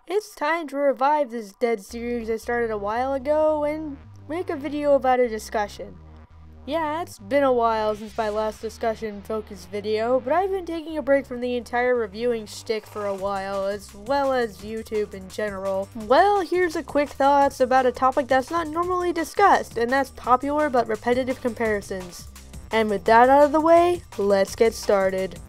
It's time to revive this dead series I started a while ago and make a video about a discussion. Yeah, it's been a while since my last discussion-focused video, but I've been taking a break from the entire reviewing shtick for a while, as well as YouTube in general. Well, here's a quick thoughts about a topic that's not normally discussed, and that's popular but repetitive comparisons. And with that out of the way, let's get started.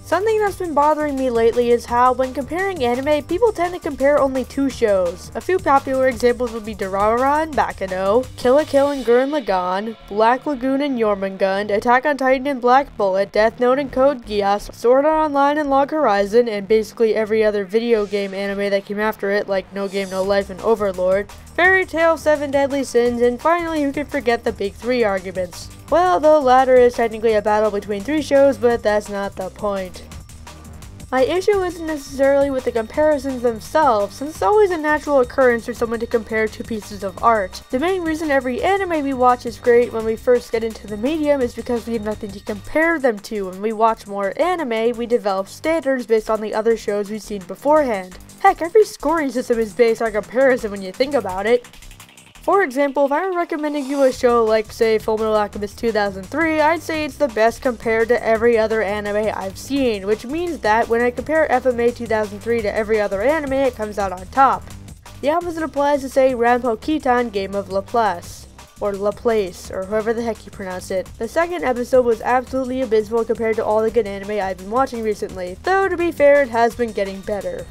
Something that's been bothering me lately is how, when comparing anime, people tend to compare only two shows. A few popular examples would be Durarara and Bakano, Kill la Kill and Gurren Lagann, Black Lagoon and Jormungand, Attack on Titan and Black Bullet, Death Note and Code Geass, Sword Art Online and Log Horizon, and basically every other video game anime that came after it, like No Game No Life and Overlord, Fairy Tail, Seven Deadly Sins, and finally who could forget the big three arguments. Well, the latter is technically a battle between three shows, but that's not the point. My issue isn't necessarily with the comparisons themselves, since it's always a natural occurrence for someone to compare two pieces of art. The main reason every anime we watch is great when we first get into the medium is because we have nothing to compare them to. When we watch more anime, we develop standards based on the other shows we've seen beforehand. Heck, every scoring system is based on comparison when you think about it. For example, if I were recommending you a show like, say, Fullmetal Alchemist 2003, I'd say it's the best compared to every other anime I've seen, which means that when I compare FMA 2003 to every other anime, it comes out on top. The opposite applies to, say, Ranpo Kitan Game of Laplace, or Laplace, or however the heck you pronounce it. The second episode was absolutely abysmal compared to all the good anime I've been watching recently, though to be fair, it has been getting better.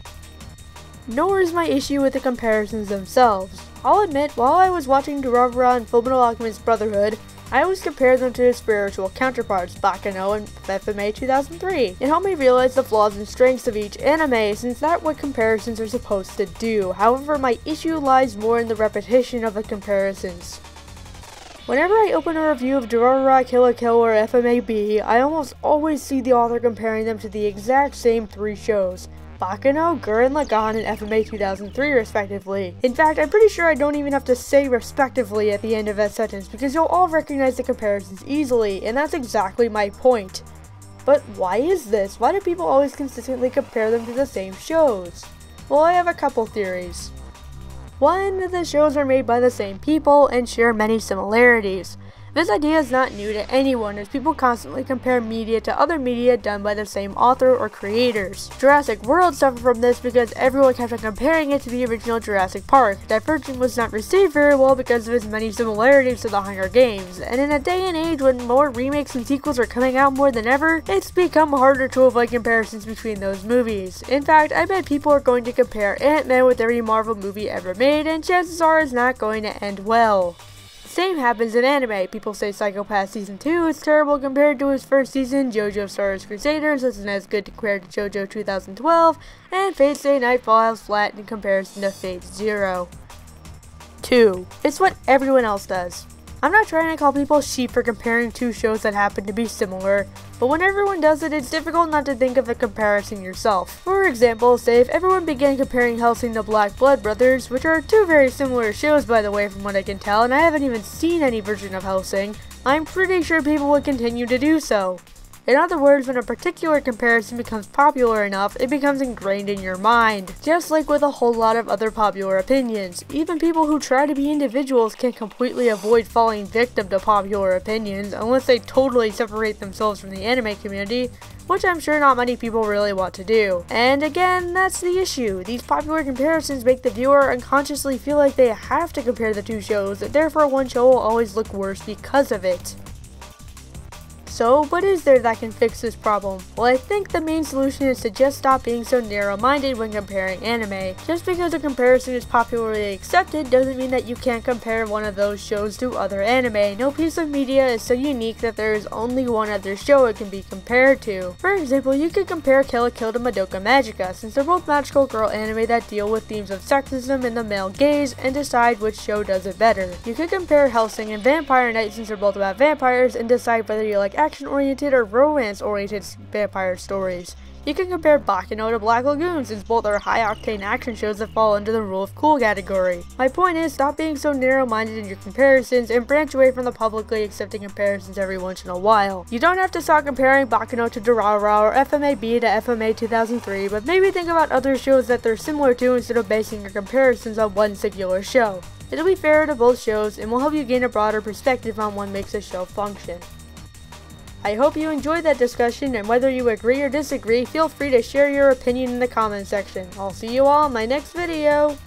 Nor is my issue with the comparisons themselves. I'll admit, while I was watching Durarara and Fullmetal Alchemist Brotherhood, I always compared them to their spiritual counterparts, Bakano and FMA 2003. It helped me realize the flaws and strengths of each anime, since that's what comparisons are supposed to do. However, my issue lies more in the repetition of the comparisons. Whenever I open a review of Durarara, Kill la Kill, or FMAB, I almost always see the author comparing them to the exact same three shows: Bakano, Gurren Lagann, and FMA 2003 respectively. In fact, I'm pretty sure I don't even have to say respectively at the end of that sentence because you'll all recognize the comparisons easily, and that's exactly my point. But why is this? Why do people always consistently compare them to the same shows? Well, I have a couple theories. One, the shows are made by the same people and share many similarities. This idea is not new to anyone, as people constantly compare media to other media done by the same author or creators. Jurassic World suffered from this because everyone kept on comparing it to the original Jurassic Park. Divergent was not received very well because of its many similarities to the Hunger Games, and in a day and age when more remakes and sequels are coming out more than ever, it's become harder to avoid comparisons between those movies. In fact, I bet people are going to compare Ant-Man with every Marvel movie ever made, and chances are it's not going to end well. Same happens in anime. People say Psycho Pass Season 2 is terrible compared to its first season, JoJo Stars Crusaders isn't as good compared to JoJo 2012, and Fate Stay Night Fall is flat in comparison to Fate Zero. 2. It's what everyone else does. I'm not trying to call people sheep for comparing two shows that happen to be similar, but when everyone does it, it's difficult not to think of the comparison yourself. For example, say if everyone began comparing Hellsing to Black Blood Brothers, which are two very similar shows by the way from what I can tell, and I haven't even seen any version of Hellsing, I'm pretty sure people would continue to do so. In other words, when a particular comparison becomes popular enough, it becomes ingrained in your mind. Just like with a whole lot of other popular opinions. Even people who try to be individuals can't completely avoid falling victim to popular opinions unless they totally separate themselves from the anime community, which I'm sure not many people really want to do. And again, that's the issue. These popular comparisons make the viewer unconsciously feel like they have to compare the two shows, and therefore one show will always look worse because of it. So, what is there that can fix this problem? Well, I think the main solution is to just stop being so narrow-minded when comparing anime. Just because a comparison is popularly accepted doesn't mean that you can't compare one of those shows to other anime. No piece of media is so unique that there is only one other show it can be compared to. For example, you could compare Kill la Kill to Madoka Magica, since they're both magical girl anime that deal with themes of sexism and the male gaze, and decide which show does it better. You could compare Hellsing and Vampire Knight, since they're both about vampires, and decide whether you like action-oriented or romance-oriented vampire stories. You can compare Baccano to Black Lagoon since both are high-octane action shows that fall under the rule of cool category. My point is, stop being so narrow-minded in your comparisons and branch away from the publicly accepted comparisons every once in a while. You don't have to start comparing Baccano to Durara or FMAB to FMA 2003, but maybe think about other shows that they're similar to instead of basing your comparisons on one singular show. It'll be fairer to both shows and will help you gain a broader perspective on what makes a show function. I hope you enjoyed that discussion, and whether you agree or disagree, feel free to share your opinion in the comment section. I'll see you all in my next video!